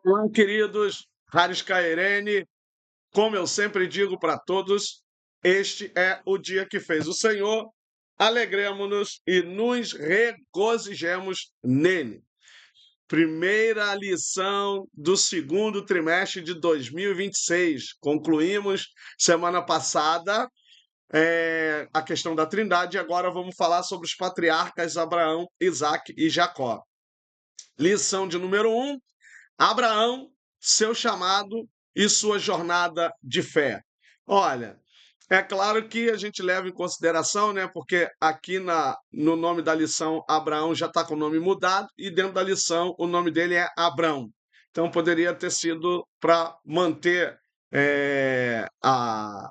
Olá, queridos, Haris Cairene, como eu sempre digo para todos, este é o dia que fez o Senhor, alegremos-nos e nos regozijemos nele. Primeira lição do segundo trimestre de 2026. Concluímos semana passada a questão da Trindade e agora vamos falar sobre os patriarcas Abraão, Isaque e Jacó. Lição de número 1. Abraão, seu chamado e sua jornada de fé. Olha, é claro que a gente leva em consideração, né? Porque aqui no nome da lição, Abraão já está com o nome mudado, e dentro da lição o nome dele é Abrão. Então poderia ter sido para manter a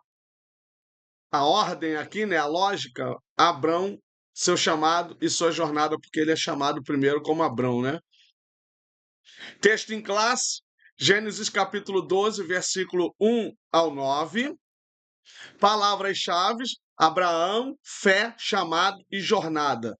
ordem aqui, né? A lógica, Abrão, seu chamado e sua jornada, porque ele é chamado primeiro como Abrão, né? Texto em classe, Gênesis capítulo 12, versículo 1 ao 9. Palavras-chave: Abraão, fé, chamado e jornada.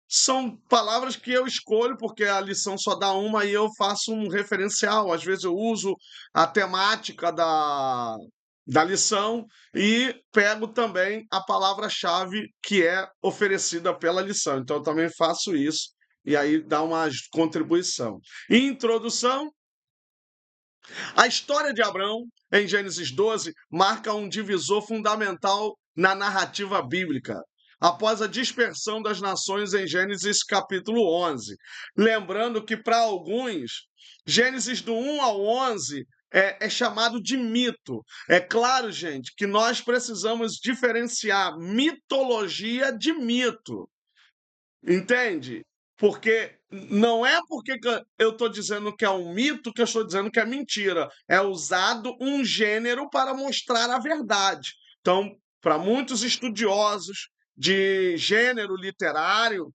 São palavras que eu escolho porque a lição só dá uma e eu faço um referencial. Às vezes eu uso a temática da lição e pego também a palavra-chave que é oferecida pela lição. Então eu também faço isso e aí dá uma contribuição. Introdução. A história de Abraão, em Gênesis 12, marca um divisor fundamental na narrativa bíblica, após a dispersão das nações em Gênesis capítulo 11. Lembrando que, para alguns, Gênesis do 1 ao 11 é chamado de mito. É claro, gente, que nós precisamos diferenciar mitologia de mito. Entende? Porque não é porque eu estou dizendo que é um mito que eu estou dizendo que é mentira. É usado um gênero para mostrar a verdade. Então, para muitos estudiosos de gênero literário,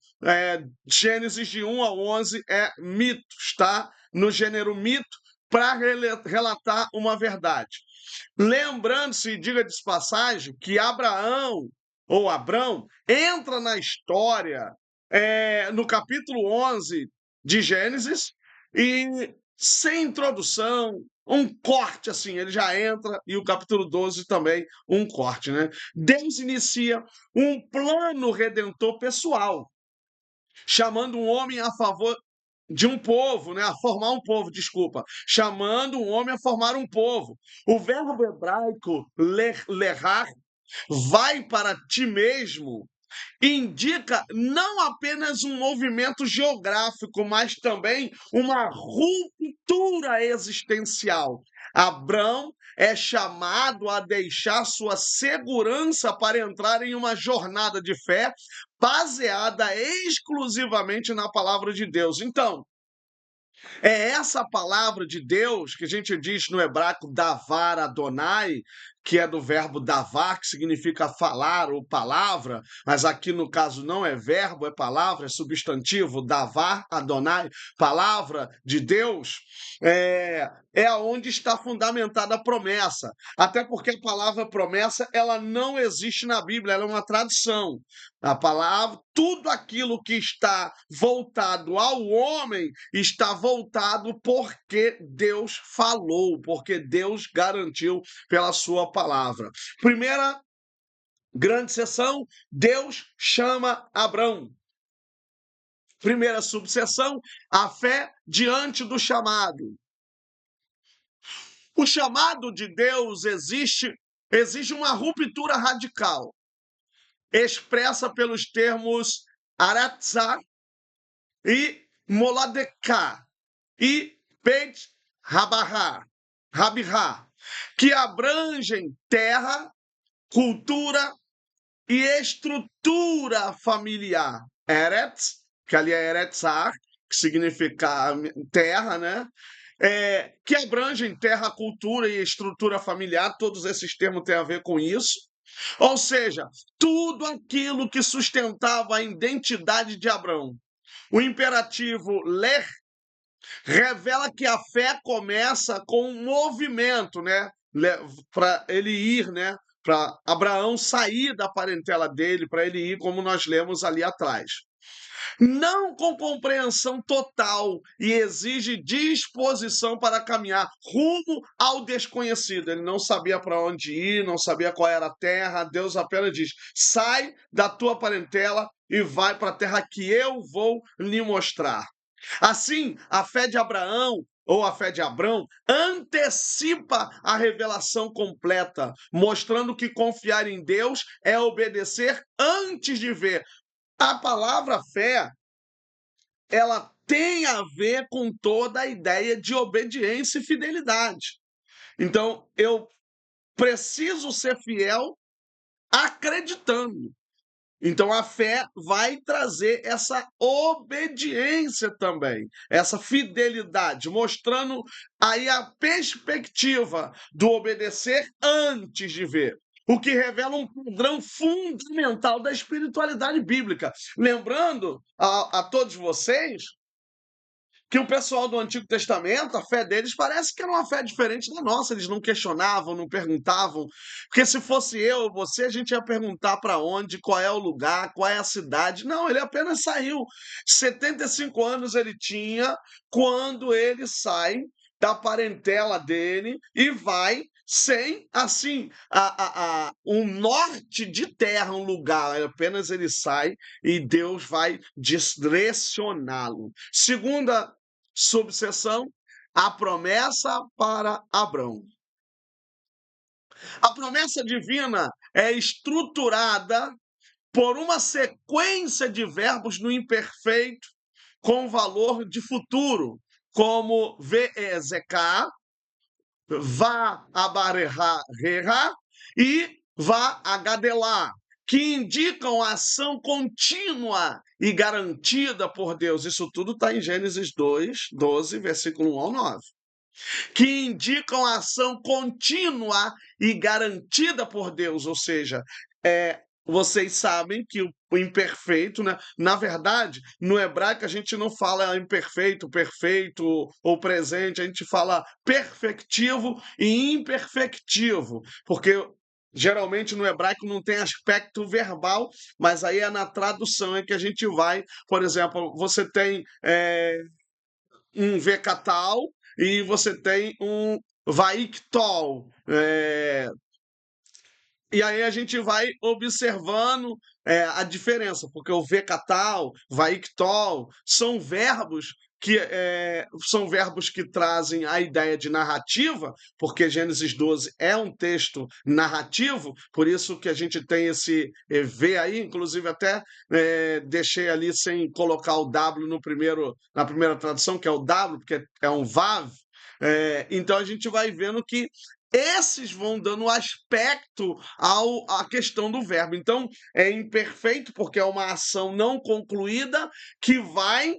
Gênesis de 1 a 11 é mitos, tá? No gênero mito, para relatar uma verdade. Lembrando-se, diga de passagem, que Abraão, ou Abrão, entra na história no capítulo 11 de Gênesis, e sem introdução, um corte assim, ele já entra, e o capítulo 12 também, um corte, né? Deus inicia um plano redentor pessoal, chamando um homem a favor de um povo, né? A formar um povo, desculpa, chamando um homem a formar um povo. O verbo hebraico lerar, vai para ti mesmo, indica não apenas um movimento geográfico, mas também uma ruptura existencial. Abrão é chamado a deixar sua segurança para entrar em uma jornada de fé baseada exclusivamente na palavra de Deus. Então, é essa palavra de Deus que a gente diz no hebraico davar Adonai, que é do verbo davar, que significa falar ou palavra, mas aqui no caso não é verbo, é palavra, é substantivo, davar Adonai, palavra de Deus, é onde está fundamentada a promessa. Até porque a palavra promessa, ela não existe na Bíblia, ela é uma tradução. A palavra, tudo aquilo que está voltado ao homem está voltado porque Deus falou, porque Deus garantiu pela sua palavra. Primeira grande seção, Deus chama Abrão. Primeira subseção, a fé diante do chamado. O chamado de Deus exige uma ruptura radical, expressa pelos termos aratzá e moladeká e Beit Rabirá, que abrangem terra, cultura e estrutura familiar. Eretz, que ali é Eretzar, que significa terra, né? Que abrangem terra, cultura e estrutura familiar, todos esses termos têm a ver com isso. Ou seja, tudo aquilo que sustentava a identidade de Abrão. O imperativo ler revela que a fé começa com um movimento, né? Para ele ir, né? Para Abraão sair da parentela dele, para ele ir, como nós lemos ali atrás. não com compreensão total, e exige disposição para caminhar rumo ao desconhecido. Ele não sabia para onde ir, não sabia qual era a terra. Deus apenas diz: sai da tua parentela e vai para a terra que eu vou lhe mostrar. Assim, a fé de Abraão ou a fé de Abrão antecipa a revelação completa, mostrando que confiar em Deus é obedecer antes de ver. A palavra fé, ela tem a ver com toda a ideia de obediência e fidelidade. Então, eu preciso ser fiel acreditando. Então, a fé vai trazer essa obediência também, essa fidelidade, mostrando aí a perspectiva do obedecer antes de ver. O que revela um padrão fundamental da espiritualidade bíblica. Lembrando a todos vocês que o pessoal do Antigo Testamento, a fé deles parece que era uma fé diferente da nossa. Eles não questionavam, não perguntavam. Porque se fosse eu ou você, a gente ia perguntar para onde, qual é o lugar, qual é a cidade. Não, ele apenas saiu. 75 anos ele tinha quando ele sai da parentela dele e vai sem, assim, um norte de terra, um lugar. Apenas ele sai e Deus vai direcioná-lo. Segunda subseção, a promessa para Abrão. A promessa divina é estruturada por uma sequência de verbos no imperfeito com valor de futuro, como ve'ezeká, vá abareha e vá agadelá, que indicam a ação contínua e garantida por Deus. Isso tudo está em Gênesis 2, 12, versículo 1 ao 9. Que indicam a ação contínua e garantida por Deus, ou seja, vocês sabem que o imperfeito, né? Na verdade, no hebraico a gente não fala imperfeito, perfeito ou presente, a gente fala perfectivo e imperfectivo, porque geralmente no hebraico não tem aspecto verbal, mas aí é na tradução é que a gente vai, por exemplo, você tem um vecatal e você tem um vaiktol. E aí a gente vai observando a diferença, porque o vecatal, vaiktol, são verbos que trazem a ideia de narrativa, porque Gênesis 12 é um texto narrativo, por isso que a gente tem esse V aí, inclusive até deixei ali sem colocar o W na primeira tradução, que é o W, porque é um Vav. Então a gente vai vendo que esses vão dando aspecto à questão do verbo. Então, é imperfeito porque é uma ação não concluída que vai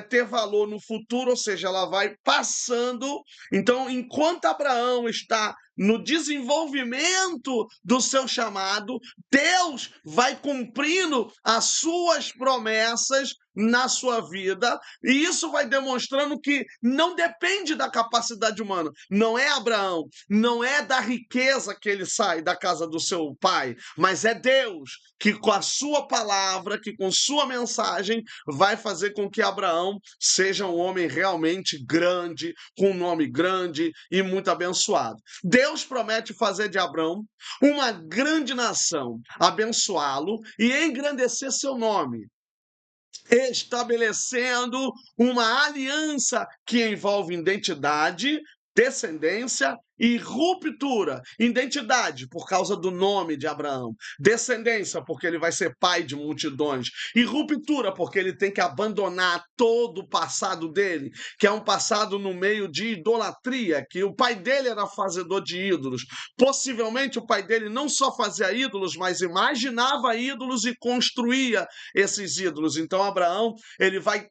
ter valor no futuro, ou seja, ela vai passando. Então, enquanto Abraão está no desenvolvimento do seu chamado, Deus vai cumprindo as suas promessas na sua vida, e isso vai demonstrando que não depende da capacidade humana. Não é Abraão, não é da riqueza que ele sai da casa do seu pai, mas é Deus que com a sua palavra, que com sua mensagem, vai fazer com que Abraão seja um homem realmente grande, com um nome grande e muito abençoado. Deus promete fazer de Abraão uma grande nação, abençoá-lo e engrandecer seu nome, estabelecendo uma aliança que envolve identidade, descendência e ruptura. Identidade, por causa do nome de Abraão. Descendência, porque ele vai ser pai de multidões. E ruptura, porque ele tem que abandonar todo o passado dele, que é um passado no meio de idolatria, que o pai dele era fazedor de ídolos. Possivelmente o pai dele não só fazia ídolos, mas imaginava ídolos e construía esses ídolos. Então Abraão, ele vai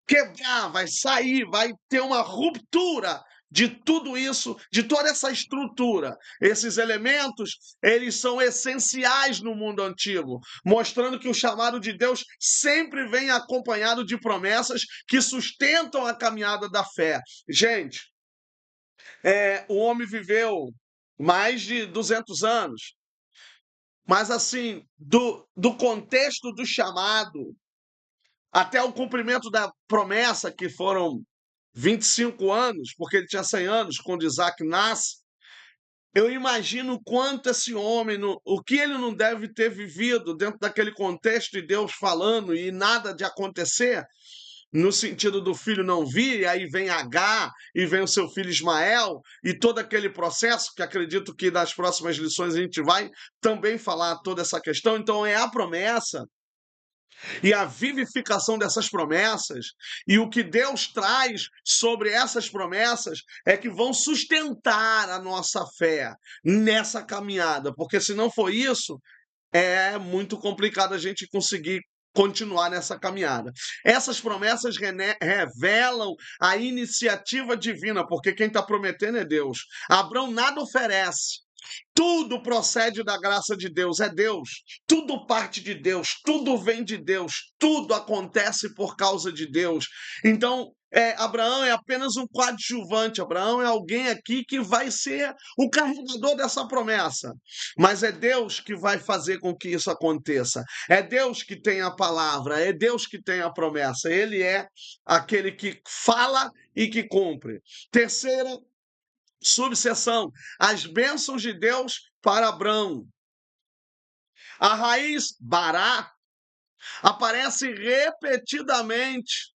quebrar, vai sair, vai ter uma ruptura de tudo isso, de toda essa estrutura. Esses elementos, eles são essenciais no mundo antigo, mostrando que o chamado de Deus sempre vem acompanhado de promessas que sustentam a caminhada da fé. Gente, o homem viveu mais de 200 anos, mas assim, do contexto do chamado até o cumprimento da promessa, que foram 25 anos, porque ele tinha 100 anos quando Isaac nasce, eu imagino o quanto esse homem, o que ele não deve ter vivido dentro daquele contexto de Deus falando e nada de acontecer, no sentido do filho não vir, e aí vem Agar e vem o seu filho Ismael, e todo aquele processo, que acredito que nas próximas lições a gente vai também falar toda essa questão. Então, é a promessa e a vivificação dessas promessas, e o que Deus traz sobre essas promessas é que vão sustentar a nossa fé nessa caminhada, porque se não for isso, é muito complicado a gente conseguir continuar nessa caminhada. Essas promessas revelam a iniciativa divina, porque quem está prometendo é Deus. Abraão nada oferece. Tudo procede da graça de Deus, é Deus. Tudo parte de Deus, tudo vem de Deus, tudo acontece por causa de Deus. Então, Abraão é apenas um coadjuvante. Abraão é alguém aqui que vai ser o carregador dessa promessa. Mas é Deus que vai fazer com que isso aconteça. É Deus que tem a palavra, é Deus que tem a promessa. Ele é aquele que fala e que cumpre. Terceira subseção: as bênçãos de Deus para Abrão. A raiz Bará aparece repetidamente,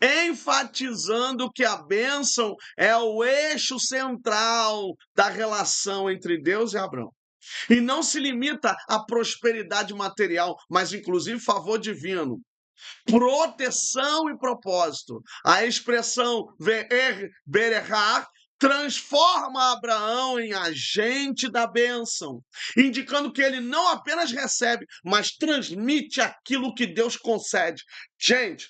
enfatizando que a bênção é o eixo central da relação entre Deus e Abrão. E não se limita à prosperidade material, mas inclusive favor divino, proteção e propósito. A expressão Ve'er Berechar transforma Abraão em agente da bênção, indicando que ele não apenas recebe, mas transmite aquilo que Deus concede. Gente,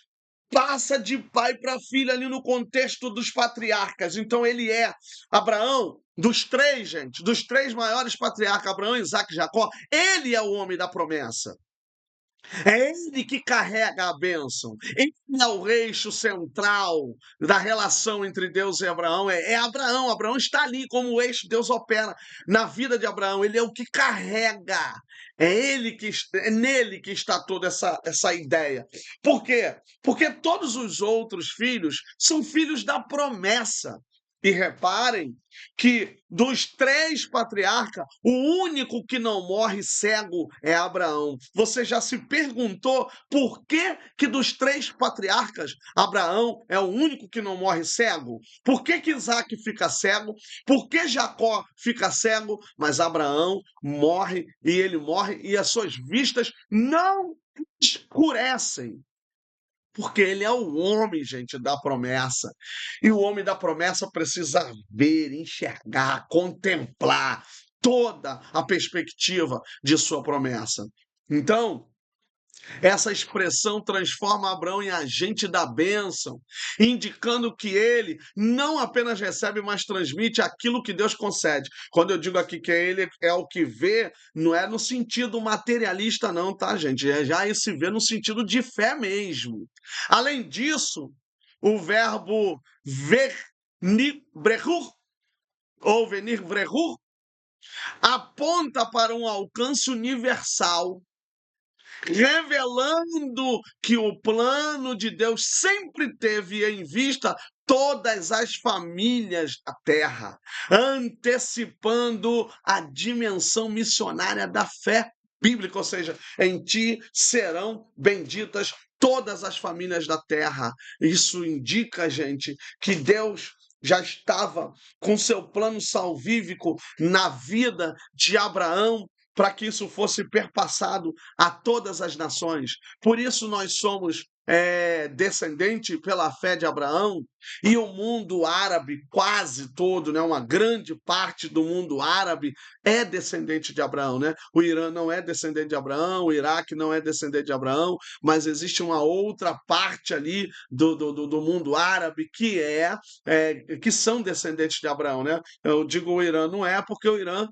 passa de pai para filho ali no contexto dos patriarcas. Então ele é Abraão, dos três, gente, dos três maiores patriarcas, Abraão, Isaac e Jacó, ele é o homem da promessa. É ele que carrega a bênção. Ele é o eixo central da relação entre Deus e Abraão. É Abraão. Abraão está ali como o eixo. Deus opera na vida de Abraão. Ele é o que carrega. É nele que está toda essa ideia. Por quê? Porque todos os outros filhos são filhos da promessa. E reparem que dos três patriarcas, o único que não morre cego é Abraão. Você já se perguntou por que dos três patriarcas, Abraão é o único que não morre cego? Por que Isaac fica cego? Por que Jacó fica cego? Mas Abraão morre e as suas vistas não escurecem. Porque ele é o homem, gente, da promessa. E o homem da promessa precisa ver, enxergar, contemplar toda a perspectiva de sua promessa. Então, essa expressão transforma Abraão em agente da bênção, indicando que ele não apenas recebe, mas transmite aquilo que Deus concede. Quando eu digo aqui que ele é o que vê, não é no sentido materialista, não, tá, gente? É já esse vê no sentido de fé mesmo. Além disso, o verbo ver brehur, ou venir brehur, aponta para um alcance universal, revelando que o plano de Deus sempre teve em vista todas as famílias da terra, antecipando a dimensão missionária da fé bíblica, ou seja, em ti serão benditas todas as famílias da terra. Isso indica, gente, que Deus já estava com seu plano salvífico na vida de Abraão, para que isso fosse perpassado a todas as nações. Por isso nós somos descendente pela fé de Abraão, e o mundo árabe quase todo, né, uma grande parte do mundo árabe é descendente de Abraão, né? O Irã não é descendente de Abraão, o Iraque não é descendente de Abraão, mas existe uma outra parte ali do mundo árabe que são descendentes de Abraão, né? Eu digo o Irã não é porque o Irã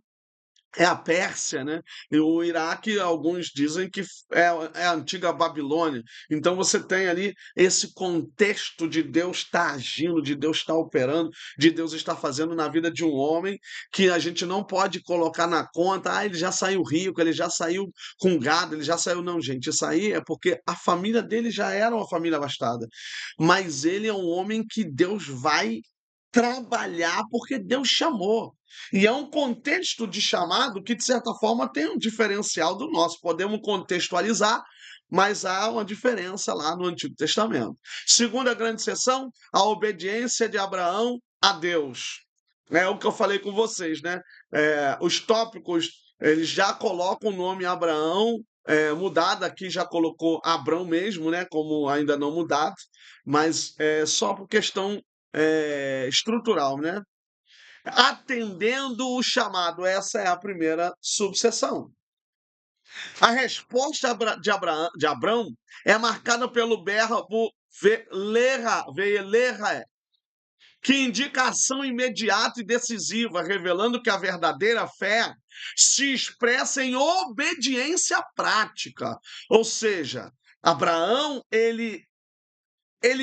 é a Pérsia, né? E o Iraque, alguns dizem que é a antiga Babilônia. Então você tem ali esse contexto de Deus estar agindo, de Deus estar operando, de Deus estar fazendo na vida de um homem que a gente não pode colocar na conta, ele já saiu rico, ele já saiu com gado, ele já saiu. Não, gente, isso aí é porque a família dele já era uma família abastada. Mas ele é um homem que Deus vai trabalhar porque Deus chamou. E é um contexto de chamado que, de certa forma, tem um diferencial do nosso. Podemos contextualizar, mas há uma diferença lá no Antigo Testamento. Segunda grande seção, a obediência de Abraão a Deus. É o que eu falei com vocês, né? Os tópicos, eles já colocam o nome Abraão, mudado aqui já colocou Abrão mesmo, né? Como ainda não mudado, mas só por questão estrutural, né? Atendendo o chamado. Essa é a primeira subseção. A resposta de Abrão é marcada pelo verbo velera, que indica ação imediata e decisiva, revelando que a verdadeira fé se expressa em obediência prática. Ou seja, Abraão, ele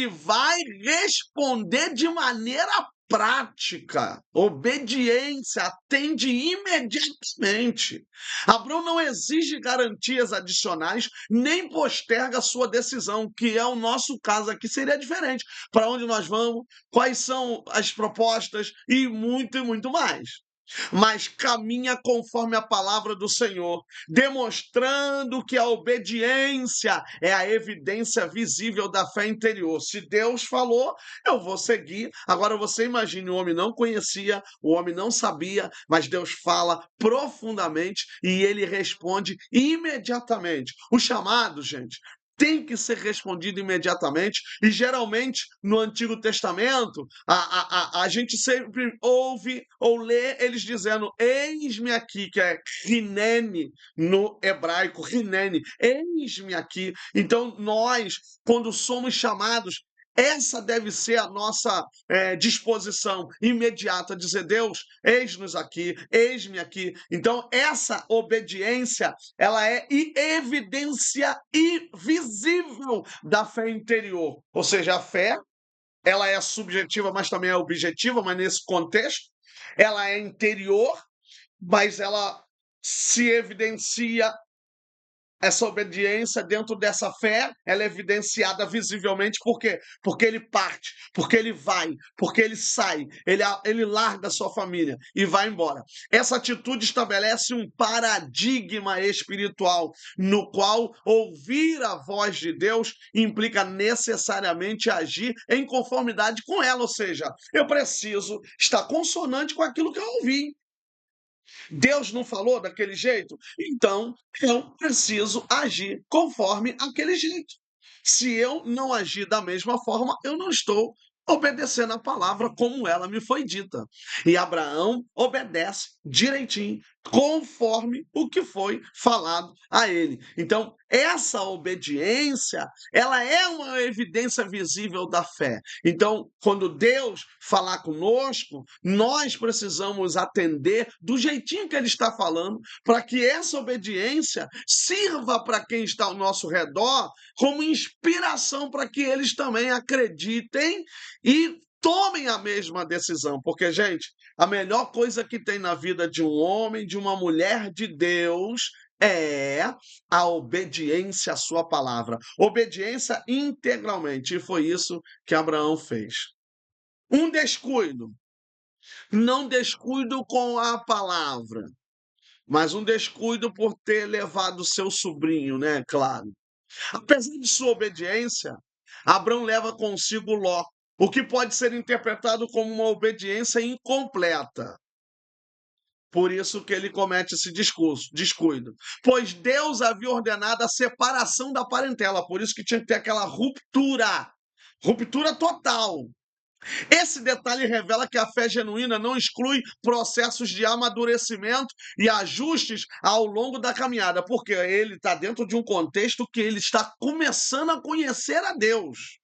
vai responder de maneira prática, obediência, atende imediatamente. Abraão não exige garantias adicionais, nem posterga sua decisão, que é o nosso caso aqui, seria diferente. Para onde nós vamos, quais são as propostas e muito mais, mas caminha conforme a palavra do Senhor, demonstrando que a obediência é a evidência visível da fé interior. Se Deus falou, eu vou seguir. Agora você imagine, o homem não conhecia, o homem não sabia, mas Deus fala profundamente e ele responde imediatamente. O chamado, gente, tem que ser respondido imediatamente, e geralmente no Antigo Testamento a gente sempre ouve ou lê eles dizendo: eis-me aqui, que é rinene no hebraico, rinene, eis-me aqui. Então nós, quando somos chamados, essa deve ser a nossa disposição imediata, dizer: Deus, eis-nos aqui, eis-me aqui. Então essa obediência, ela é evidência invisível da fé interior. Ou seja, a fé, ela é subjetiva, mas também é objetiva, mas nesse contexto, ela é interior, mas ela se evidencia. Essa obediência dentro dessa fé, ela é evidenciada visivelmente, por quê? Porque ele parte, porque ele vai, porque ele sai, ele larga a sua família e vai embora. Essa atitude estabelece um paradigma espiritual, no qual ouvir a voz de Deus implica necessariamente agir em conformidade com ela, ou seja, eu preciso estar consonante com aquilo que eu ouvi. Deus não falou daquele jeito? Então eu preciso agir conforme aquele jeito. Se eu não agir da mesma forma, eu não estou obedecendo a palavra como ela me foi dita. E Abraão obedece direitinho, conforme o que foi falado a ele. Então, essa obediência, ela é uma evidência visível da fé. Então, quando Deus falar conosco, nós precisamos atender do jeitinho que ele está falando, para que essa obediência sirva para quem está ao nosso redor como inspiração para que eles também acreditem e tomem a mesma decisão. Porque, gente, a melhor coisa que tem na vida de um homem, de uma mulher de Deus, é a obediência à sua palavra. Obediência integralmente. E foi isso que Abraão fez. Um descuido. Não descuido com a palavra, mas um descuido por ter levado seu sobrinho, né? Claro. Apesar de sua obediência, Abrão leva consigo Ló, o que pode ser interpretado como uma obediência incompleta. Por isso que ele comete esse descuido. Pois Deus havia ordenado a separação da parentela, por isso que tinha que ter aquela ruptura. Ruptura total. Esse detalhe revela que a fé genuína não exclui processos de amadurecimento e ajustes ao longo da caminhada, porque ele está dentro de um contexto que ele está começando a conhecer a Deus.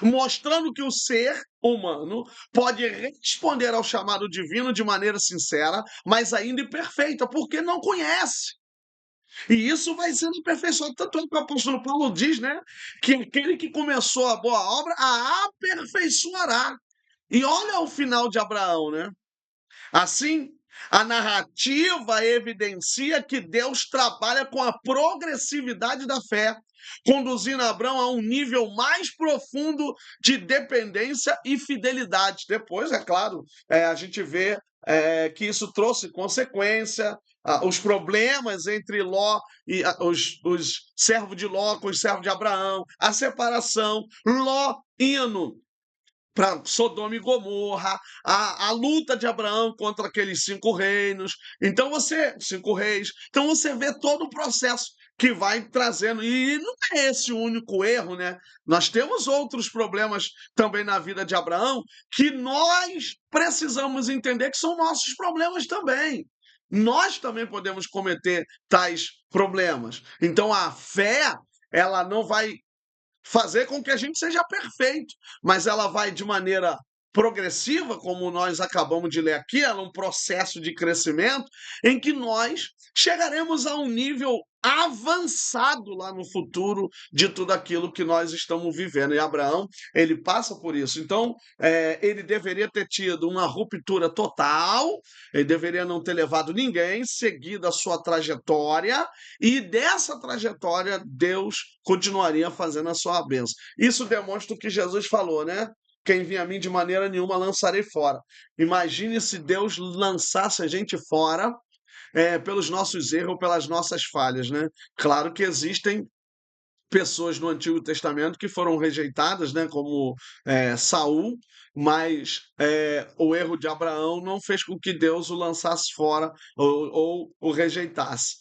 mostrando que o ser humano pode responder ao chamado divino de maneira sincera, mas ainda imperfeita, porque não conhece. E isso vai sendo aperfeiçoado. Tanto é que o apóstolo Paulo diz, né, que aquele que começou a boa obra a aperfeiçoará. E olha o final de Abraão, né? Assim, a narrativa evidencia que Deus trabalha com a progressividade da fé, conduzindo Abraão a um nível mais profundo de dependência e fidelidade. Depois, é claro, a gente vê que isso trouxe consequência, os problemas entre Ló e os servos de Ló com os servos de Abraão, a separação, Ló indo para Sodoma e Gomorra, a luta de Abraão contra aqueles 5 reinos. Então você, 5 reis. Então você vê todo o processo que vai trazendo. E não é esse o único erro, né? Nós temos outros problemas também na vida de Abraão que nós precisamos entender que são nossos problemas também. Nós também podemos cometer tais problemas. Então a fé, ela não vai fazer com que a gente seja perfeito, mas ela vai de maneira progressiva, como nós acabamos de ler aqui, ela é um processo de crescimento em que nós chegaremos a um nível avançado lá no futuro de tudo aquilo que nós estamos vivendo. E Abraão, ele passa por isso. Então, ele deveria ter tido uma ruptura total, ele deveria não ter levado ninguém, seguido a sua trajetória, e dessa trajetória, Deus continuaria fazendo a sua bênção. Isso demonstra o que Jesus falou, né? Quem vem a mim de maneira nenhuma lançarei fora. Imagine se Deus lançasse a gente fora pelos nossos erros, pelas nossas falhas, né? Claro que existem pessoas no Antigo Testamento que foram rejeitadas, né, como Saul, mas o erro de Abraão não fez com que Deus o lançasse fora ou o rejeitasse.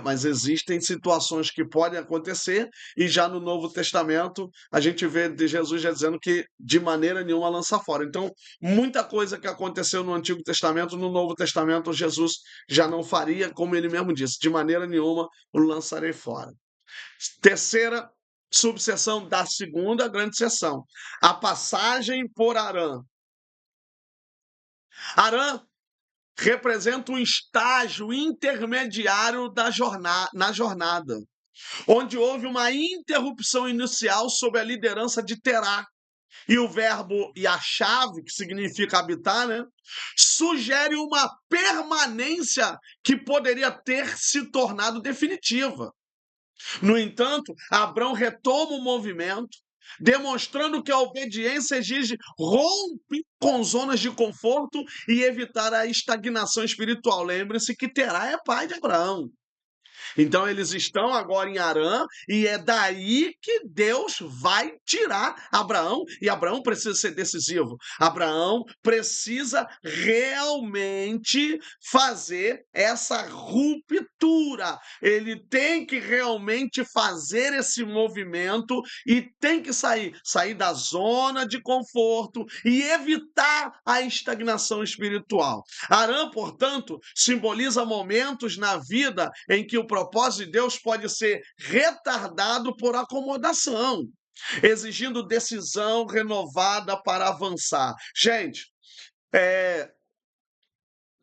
Mas existem situações que podem acontecer, e já no Novo Testamento a gente vê de Jesus já dizendo que de maneira nenhuma lança fora. Então, muita coisa que aconteceu no Antigo Testamento, no Novo Testamento, Jesus já não faria, como ele mesmo disse, de maneira nenhuma o lançarei fora. Terceira subseção da segunda grande seção, a passagem por Arã. Arã representa um estágio intermediário na jornada, onde houve uma interrupção inicial sob a liderança de Terá. E o verbo yashav, que significa habitar, né, sugere uma permanência que poderia ter se tornado definitiva. No entanto, Abrão retoma o movimento, demonstrando que a obediência exige romper com zonas de conforto e evitar a estagnação espiritual. Lembre-se que Terá é pai de Abraão. Então eles estão agora em Arã, e é daí que Deus vai tirar Abraão, e Abraão precisa ser decisivo. Abraão precisa realmente fazer essa ruptura. Ele tem que realmente fazer esse movimento e tem que sair da zona de conforto e evitar a estagnação espiritual. Arã, portanto, simboliza momentos na vida em que o propósito de Deus pode ser retardado por acomodação, exigindo decisão renovada para avançar. Gente,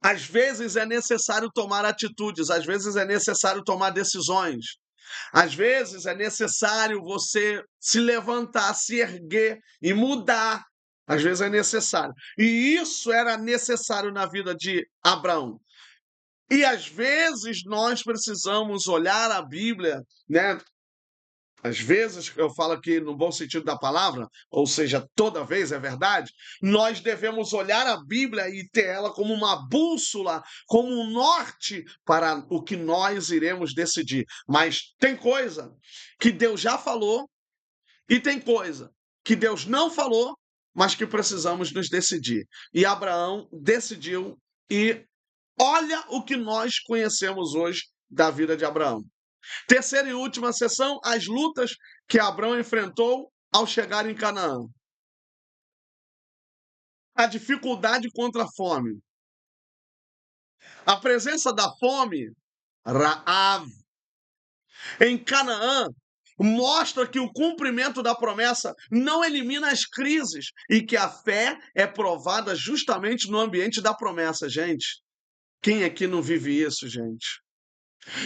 às vezes é necessário tomar atitudes, às vezes é necessário tomar decisões, às vezes é necessário você se levantar, se erguer e mudar. Às vezes é necessário. E isso era necessário na vida de Abraão. E às vezes nós precisamos olhar a Bíblia, né? Às vezes, eu falo aqui no bom sentido da palavra, ou seja, toda vez é verdade, nós devemos olhar a Bíblia e ter ela como uma bússola, como um norte para o que nós iremos decidir. Mas tem coisa que Deus já falou e tem coisa que Deus não falou, mas que precisamos nos decidir. E Abraão decidiu, e olha o que nós conhecemos hoje da vida de Abraão. Terceira e última sessão, as lutas que Abraão enfrentou ao chegar em Canaã. A dificuldade contra a fome. A presença da fome, Raav. Em Canaã, mostra que o cumprimento da promessa não elimina as crises e que a fé é provada justamente no ambiente da promessa. Gente, quem aqui não vive isso, gente?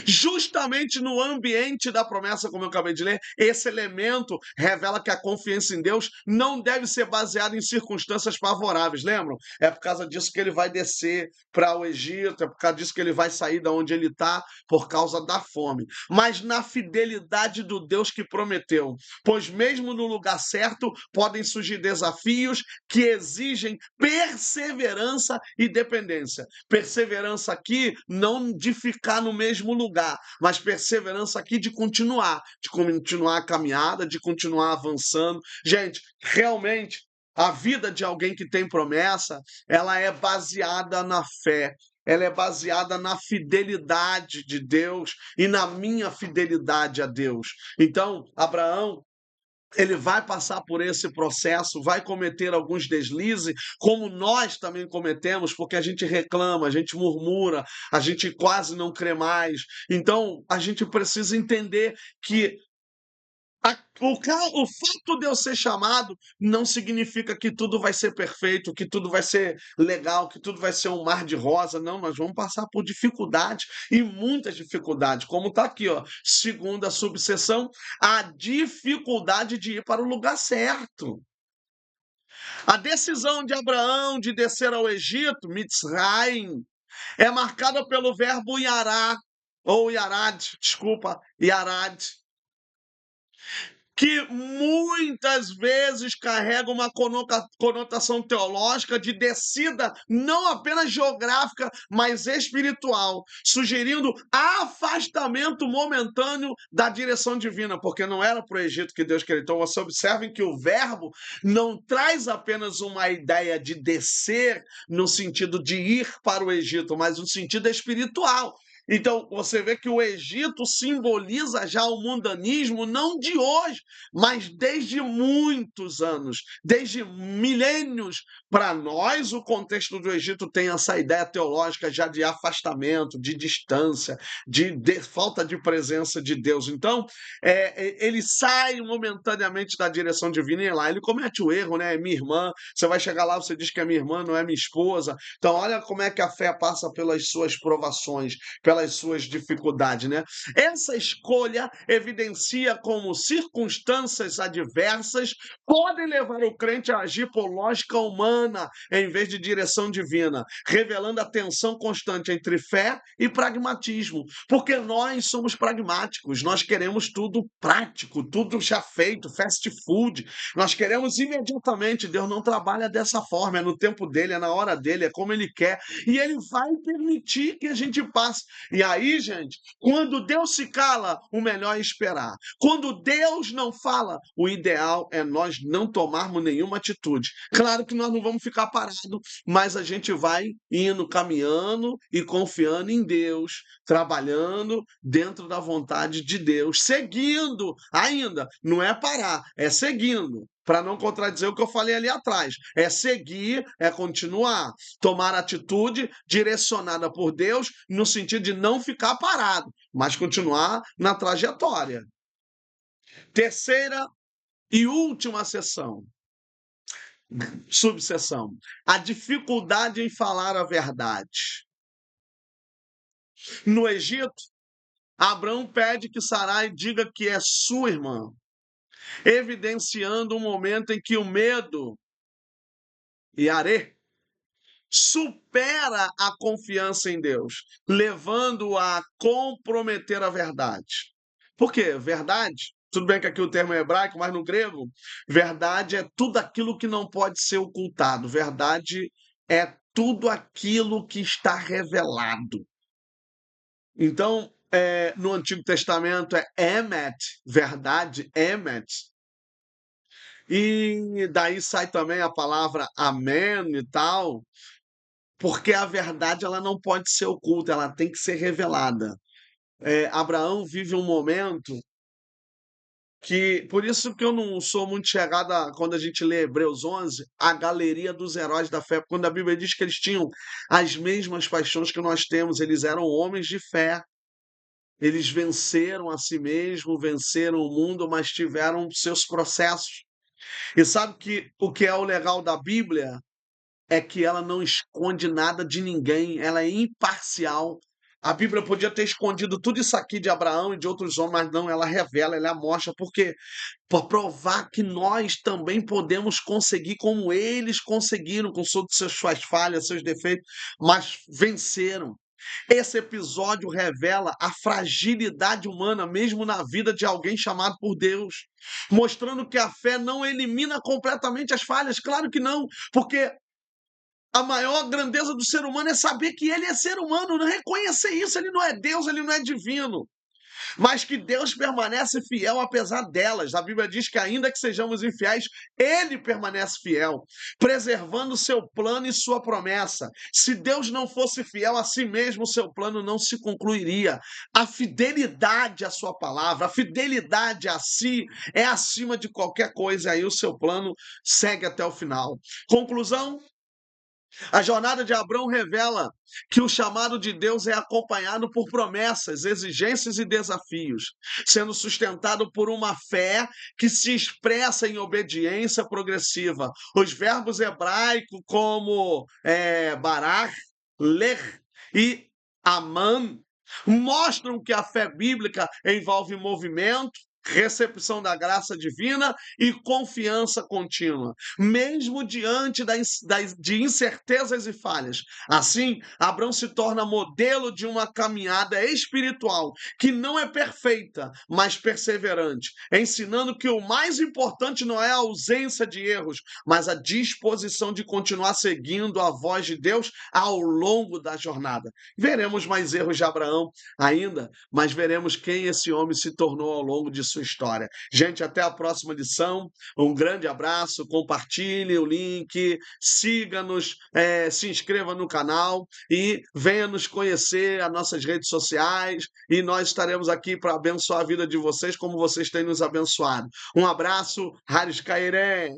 Justamente no ambiente da promessa, como eu acabei de ler, esse elemento revela que a confiança em Deus não deve ser baseada em circunstâncias favoráveis. Lembram? É por causa disso que ele vai descer para o Egito, é por causa disso que ele vai sair da onde ele está, por causa da fome. Mas na fidelidade do Deus que prometeu. Pois mesmo no lugar certo podem surgir desafios que exigem perseverança e dependência. Perseverança aqui não de ficar no mesmo lugar, mas perseverança aqui de continuar a caminhada, de continuar avançando. Gente, realmente a vida de alguém que tem promessa, ela é baseada na fé. Ela é baseada na fidelidade de Deus e na minha fidelidade a Deus. Então, Abraão, ele vai passar por esse processo, vai cometer alguns deslizes, como nós também cometemos, porque a gente reclama, a gente murmura, a gente quase não crê mais. Então, a gente precisa entender que o fato de eu ser chamado não significa que tudo vai ser perfeito, que tudo vai ser legal, que tudo vai ser um mar de rosa. Não, nós vamos passar por dificuldades e muitas dificuldades, como está aqui, ó, segunda subseção, a dificuldade de ir para o lugar certo. A decisão de Abraão de descer ao Egito, Mitzrayim, é marcada pelo verbo yará, ou yarad, desculpa, yarad, que muitas vezes carrega uma conotação teológica de descida não apenas geográfica, mas espiritual, sugerindo afastamento momentâneo da direção divina, porque não era para o Egito que Deus queria. Então, você observem que o verbo não traz apenas uma ideia de descer no sentido de ir para o Egito, mas no sentido espiritual. Então, você vê que o Egito simboliza já o mundanismo não de hoje, mas desde muitos anos, desde milênios. Para nós, o contexto do Egito tem essa ideia teológica já de afastamento, de distância, de falta de presença de Deus. Então, ele sai momentaneamente da direção divina e lá ele comete o erro, né? É minha irmã, você vai chegar lá, você diz que é minha irmã, não é minha esposa. Então, olha como é que a fé passa pelas suas provações, pelas suas dificuldades, né? Essa escolha evidencia como circunstâncias adversas podem levar o crente a agir por lógica humana em vez de direção divina, revelando a tensão constante entre fé e pragmatismo, porque nós somos pragmáticos, nós queremos tudo prático, tudo já feito, fast food, nós queremos imediatamente. Deus não trabalha dessa forma, é no tempo dele, é na hora dele, é como ele quer, e ele vai permitir que a gente passe. E aí, gente, quando Deus se cala, o melhor é esperar. Quando Deus não fala, o ideal é nós não tomarmos nenhuma atitude. Claro que nós não vamos ficar parados, mas a gente vai indo, caminhando e confiando em Deus, trabalhando dentro da vontade de Deus, seguindo ainda, não é parar, é seguindo. Para não contradizer o que eu falei ali atrás. É seguir, é continuar. Tomar atitude direcionada por Deus, no sentido de não ficar parado, mas continuar na trajetória. Terceira e última subseção. A dificuldade em falar a verdade. No Egito, Abraão pede que Sarai diga que é sua irmã, evidenciando um momento em que o medo, Yarê, supera a confiança em Deus, levando-o a comprometer a verdade. Por quê? Verdade, tudo bem que aqui o termo é hebraico, mas no grego, verdade é tudo aquilo que não pode ser ocultado. Verdade é tudo aquilo que está revelado. Então, no Antigo Testamento é emet, verdade, emet. E daí sai também a palavra amém e tal, porque a verdade ela não pode ser oculta, ela tem que ser revelada. Abraão vive um momento que, por isso que eu não sou muito chegada, quando a gente lê Hebreus 11, a galeria dos heróis da fé, quando a Bíblia diz que eles tinham as mesmas paixões que nós temos, eles eram homens de fé. Eles venceram a si mesmo, venceram o mundo, mas tiveram seus processos. E sabe que o que é o legal da Bíblia? É que ela não esconde nada de ninguém, ela é imparcial. A Bíblia podia ter escondido tudo isso aqui de Abraão e de outros homens, mas não, ela revela, ela mostra, porque para provar que nós também podemos conseguir como eles conseguiram, com todas suas falhas, seus defeitos, mas venceram. Esse episódio revela a fragilidade humana, mesmo na vida de alguém chamado por Deus, mostrando que a fé não elimina completamente as falhas, claro que não, porque a maior grandeza do ser humano é saber que ele é ser humano, não reconhecer isso, ele não é Deus, ele não é divino. Mas que Deus permanece fiel apesar delas. A Bíblia diz que ainda que sejamos infiéis, ele permanece fiel, preservando o seu plano e sua promessa. Se Deus não fosse fiel a si mesmo, o seu plano não se concluiria. A fidelidade à sua palavra, a fidelidade a si é acima de qualquer coisa, aí o seu plano segue até o final. Conclusão: a jornada de Abrão revela que o chamado de Deus é acompanhado por promessas, exigências e desafios, sendo sustentado por uma fé que se expressa em obediência progressiva. Os verbos hebraicos como barar, ler e aman mostram que a fé bíblica envolve movimento, recepção da graça divina e confiança contínua, mesmo diante de incertezas e falhas. Assim, Abraão se torna modelo de uma caminhada espiritual que não é perfeita, mas perseverante, ensinando que o mais importante não é a ausência de erros, mas a disposição de continuar seguindo a voz de Deus ao longo da jornada. Veremos mais erros de Abraão ainda, mas veremos quem esse homem se tornou ao longo de sua história. Gente, até a próxima lição. Um grande abraço, compartilhe o link, siga-nos, se inscreva no canal e venha nos conhecer as nossas redes sociais e nós estaremos aqui para abençoar a vida de vocês como vocês têm nos abençoado. Um abraço, Haris Cairé.